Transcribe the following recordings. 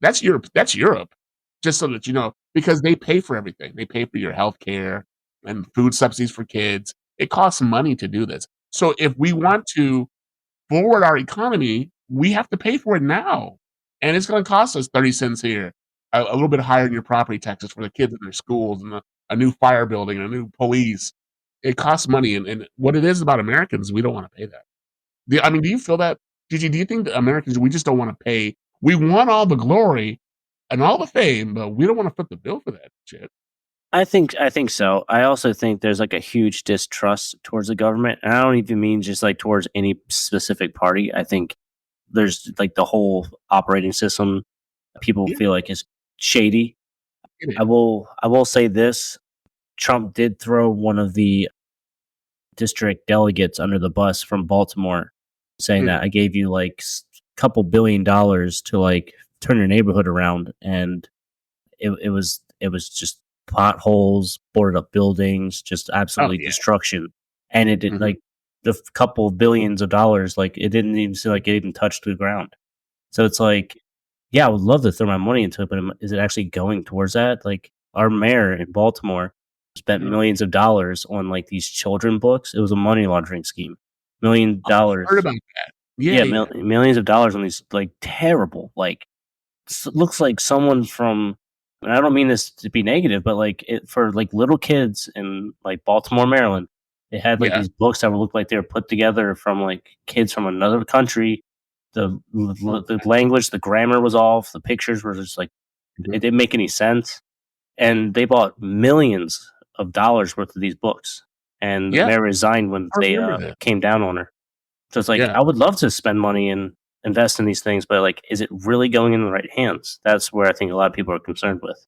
That's Europe. That's Europe. Just so that you know, because they pay for everything. They pay for your health care and food subsidies for kids. It costs money to do this. So if we want to forward our economy, we have to pay for it now. And it's going to cost us 30 cents here, a little bit higher in your property taxes for the kids in their schools, and a new fire building, and a new police. It costs money. And what it is about Americans, we don't want to pay that. I mean, do you feel that, Gigi? Do you think that Americans, we just don't want to pay? We want all the glory and all the fame, but we don't want to foot the bill for that shit. I think so. I also think there's like a huge distrust towards the government, and I don't even mean just like towards any specific party. I think there's like the whole operating system people Yeah, feel like is shady. it I is. will say this: Trump did throw one of the district delegates under the bus from Baltimore, saying Mhm. that I gave you like couple $1 billion to like turn your neighborhood around, and it was just potholes, boarded up buildings, just Oh absolutely yeah. destruction. And it did Hmm. like the couple of billions of dollars, like it didn't even seem like it even touched the ground. So it's like, yeah, I would love to throw my money into it, but is it actually going towards that? Like our mayor in Baltimore spent Hmm. millions of dollars on like these children books. It was a money laundering scheme. Million Oh, I heard dollars, about that. Yeah, yeah, yeah. millions of dollars on these like terrible, like looks like someone from. And I don't mean this to be negative, but like for like little kids in like Baltimore, Maryland, they had like Yeah. these books that would look like they were put together from like kids from another country. Oh, The language, the grammar was off. The pictures were just like mhm. it didn't make any sense. And they bought millions of dollars worth of these books. And the Yeah, mayor resigned when I they remember that. came down on her. So it's like Yeah. I would love to spend money and invest in these things, but like, is it really going in the right hands? That's where I think a lot of people are concerned with.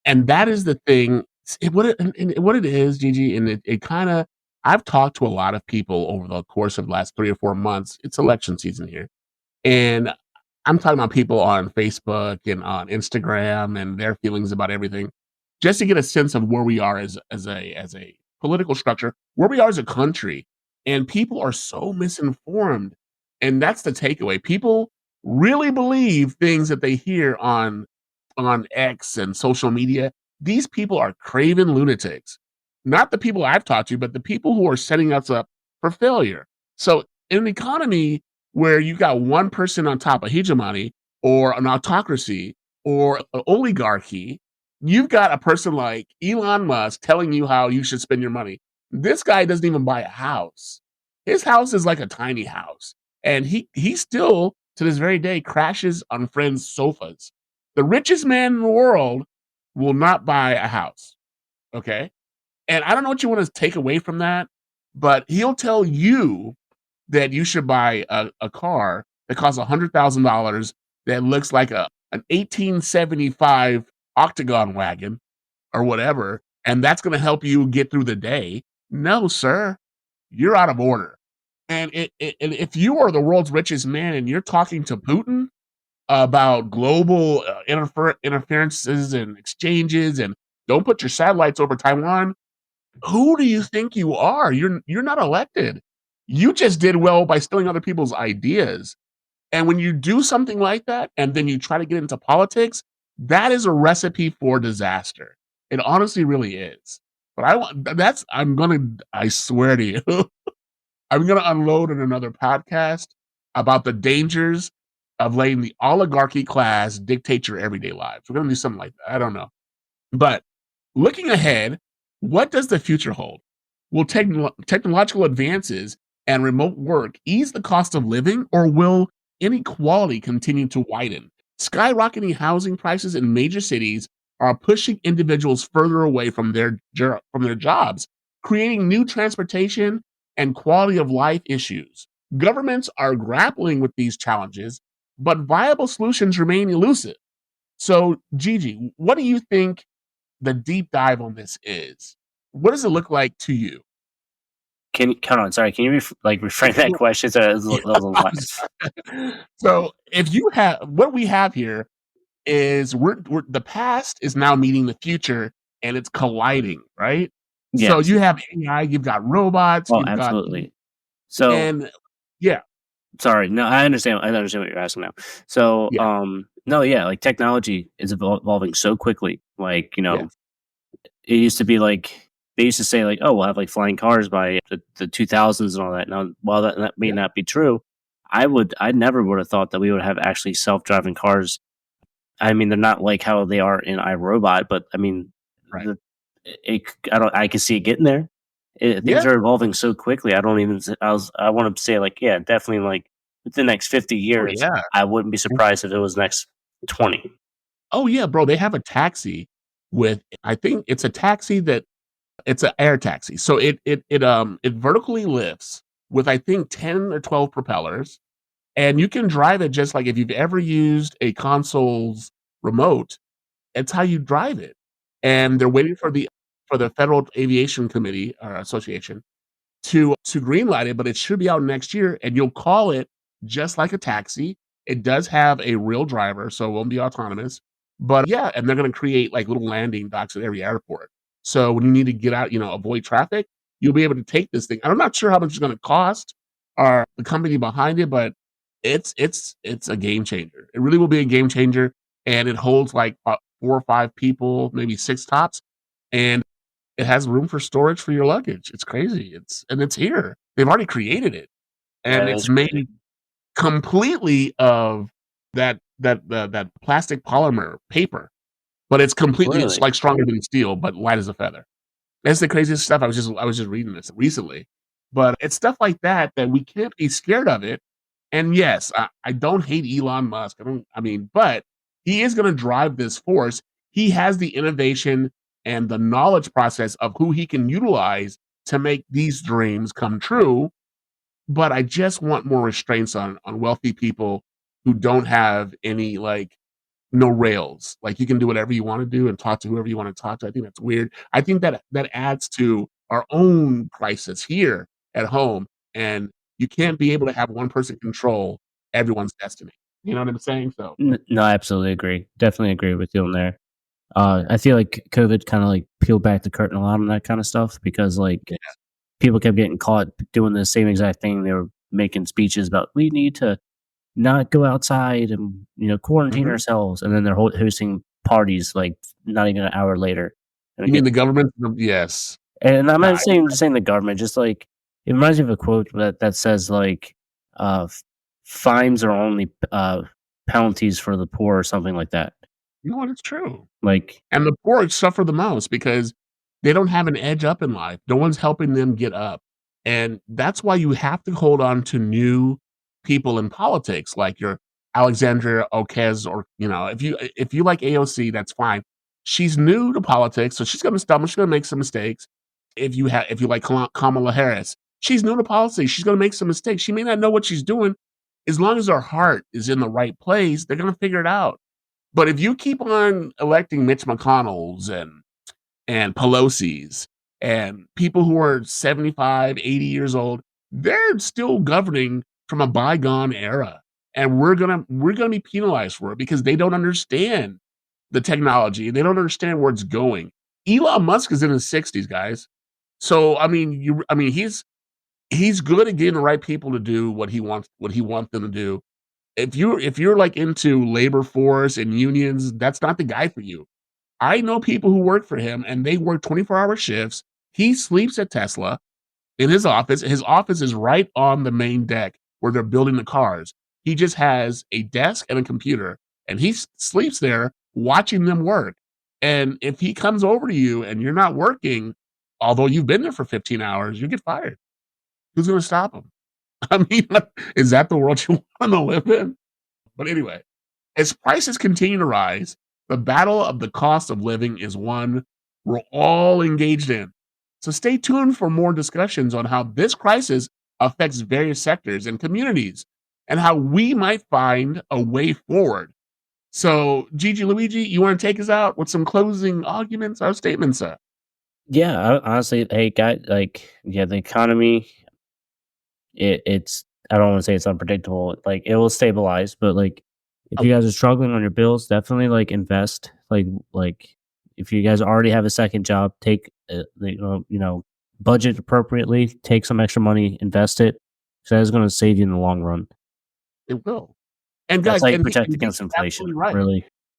And that is the thing. And what it is, Gigi, and it kind of. I've talked to a lot of people over the course of the last 3 or 4 months. It's election season here, and I'm talking about people on Facebook and on Instagram and their feelings about everything, just to get a sense of where we are as a political structure, where we are as a country. And people are so misinformed, and that's the takeaway. People really believe things that they hear on X and social media. These people are craven lunatics. Not the people I've talked to, but the people who are setting us up for failure. So in an economy where you got one person on top of hegemony or an autocracy or an oligarchy, you've got a person like Elon Musk telling you how you should spend your money. This guy doesn't even buy a house. His house is like a tiny house. And he still to this very day crashes on friends' sofas. The richest man in the world will not buy a house. Okay. And I don't know what you want to take away from that, but he'll tell you that you should buy a car that costs $100,000 that looks like an 1875 octagon wagon or whatever, and that's going to help you get through the day. No, sir, you're out of order. And and if you are the world's richest man and you're talking to Putin about global interferences and exchanges and don't put your satellites over Taiwan, who do you think you are? You're not elected. You just did well by stealing other people's ideas. And when you do something like that and then you try to get into politics, that is a recipe for disaster. It honestly really is. But I want that's I swear to you, I'm gonna unload in another podcast about the dangers of letting the oligarchy class dictate your everyday lives. We're gonna do something like that. I don't know. But looking ahead, what does the future hold? Will technological advances and remote work ease the cost of living, or will inequality continue to widen? Skyrocketing housing prices in major cities are pushing individuals further away from from their jobs, creating new transportation and quality of life issues. Governments are grappling with these challenges, but viable solutions remain elusive. So, Gigi, what do you think the deep dive on this is? What does it look like to you? Can you come on? Sorry, can you like reframe that question? So that was a lot. So, if you have what we have here is we're the past is now meeting the future and it's colliding, right? So Yes. you have AI, you've got robots, Oh, you've got absolutely. So and yeah. Sorry, no, I understand what you're asking now. So, Yeah, no, yeah, like, technology is evolving so quickly, like, yeah, it used to be like they used to say like, "Oh, we'll have like flying cars by the 2000s and all that." Now, while that may yeah, not be true, I never would have thought that we would have actually self driving cars. I mean, they're not like how they are in iRobot, but I mean, right. the I don't I can see it getting there. Things Yeah. are evolving so quickly. I don't even. I want to say like, yeah, definitely like within the next 50 Oh, years, yeah. I wouldn't be surprised if it was next 20. Oh, yeah, bro, they have a taxi with I think it's a taxi that it's an air taxi. So it vertically lifts with, I think, 10 or 12 propellers, and you can drive it just like if you've ever used a console's remote, it's how you drive it. And they're waiting for the Federal Aviation Committee or Association to greenlight it, but it should be out next year, and you'll call it just like a taxi. It does have a real driver, so it won't be autonomous. But yeah, and they're gonna create like little landing docks at every airport. So when you need to get out, avoid traffic, you'll be able to take this thing. I'm not sure how much it's gonna cost or the company behind it, but it's a game changer. It really will be a game changer, and it holds like 4 or 5 people, maybe 6 tops, and it has room for storage for your luggage. It's crazy. It's here. They've already created it, and That it's is crazy. made completely of that plastic polymer paper, but it's Really? like stronger than steel, but light as a feather. That's the craziest stuff. I was just reading this recently, but it's stuff like that that we can't be scared of it. And yes, I don't hate Elon Musk. I mean, but he is going to drive this force. He has the innovation and the knowledge process of who he can utilize to make these dreams come true. But I just want more restraints on wealthy people who don't have any like no rails. Like you can do whatever you want to do and talk to whoever you want to talk to. I think that's weird. I think that adds to our own crisis here at home. And you can't be able to have one person control everyone's destiny. You know what I'm saying? So No, I absolutely agree. Definitely agree with you on there. I feel like COVID kind of like peeled back the curtain a lot on that kind of stuff because like yeah. people kept getting caught doing the same exact thing. They were making speeches about we need to not go outside and quarantine Mhm. ourselves, and then they're hosting parties like not even an hour later. And You mean again, the government? Yes. and I'm No, not saying just saying the government, just like it reminds me of a quote that says like fines are only penalties for the poor or something like that. no, it's true. Like And the poor suffer the most because they don't have an edge up in life. No one's helping them get up. And that's why you have to hold on to new people in politics, like your Alexandria Ocasio, or if you like AOC, that's fine. She's new to politics, so she's gonna stumble, she's gonna make some mistakes. If you like Kamala Harris, she's new to politics, she's gonna make some mistakes. She may not know what she's doing. As long as her heart is in the right place, they're gonna figure it out. But if you keep on electing Mitch McConnells and Pelosi's and people who are 75, 80 years old, they're still governing from a bygone era. And we're gonna be penalized for it because they don't understand the technology. They don't understand where it's going. Elon Musk is in his 60s, guys. So I mean he's good at getting the right people to do what he wants them to do. If you're like into labor force and unions, that's not the guy for you. I know people who work for him and they work 24-hour shifts. He sleeps at Tesla in his office. His office is right on the main deck where they're building the cars. He just has a desk and a computer and he sleeps there watching them work. And if he comes over to you and you're not working, although you've been there for 15 hours, you get fired. Who's going to stop him? I mean, is that the world you want to live in? But anyway, as prices continue to rise, the battle of the cost of living is one we're all engaged in. So stay tuned for more discussions on how this crisis affects various sectors and communities and how we might find a way forward. So, Gigi Luigi, you want to take us out with some closing arguments or statements, sir? yeah, honestly, hey, guy, like yeah, the economy, it's I don't want to say it's unpredictable. Like it will stabilize, but like if Oh, you guys are struggling on your bills, definitely like invest. Like if you guys already have a second job, take budget appropriately, take some extra money, invest it. So that's going to save you in the long run. It will. And That's guys, how you protect and he's against inflation, absolutely right. really.